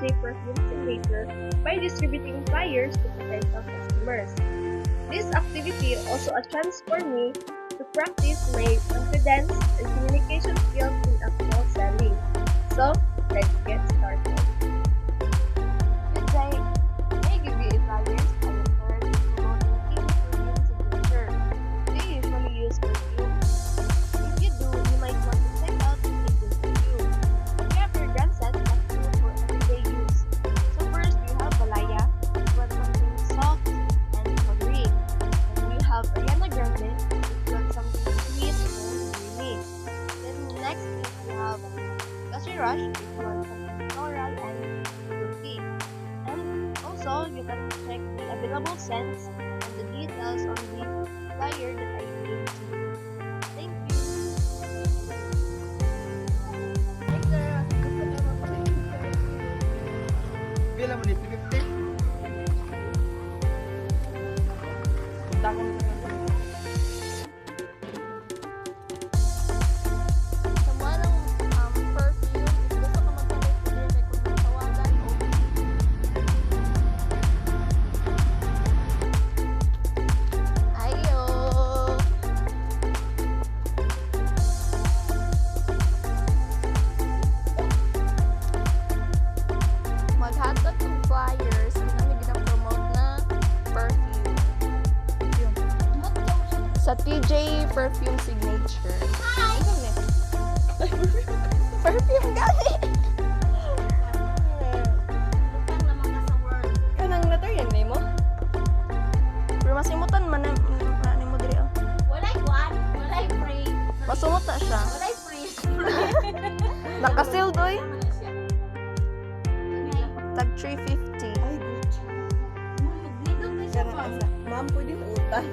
TJ Perfume signature by distributing flyers to potential customers. This activity also a chance for me to practice my confidence and communication skills in actual selling. So, let's get started. Good day. May I give you advice on the third promoting TJ Perfume signature. Do you usually use perfume? If you do, you might want to check out the TJ Perfume. We have fragrance sets that suit for everyday use. So first, you have Balaya, which was something soft and powdery. And you have Ariana Grande, which was something sweet and creamy. Then next is you have Gushy Rush, which was something floral and fruity. And also, you can check the available scents and the details on the flyer that I gave to you. Thank you! Bilang mo ni 50? Punta ko na Sama ng perfume, if gusto ka magpalit, pwede kay kung matawagan o ayo. Maghatag ng flyers, kami gina-promote na perfume. Sa TJ Perfume Signature. Hi! Perfume gani! Kanang letter yan, Memo? Pero masimutan man na mo diri. Walay kuan, walay free. Masumot na siya. Walay free. Nakasil doy. Ano siya? Tag 350. Dito pa siya pa. Ma'am, pwede mo utang.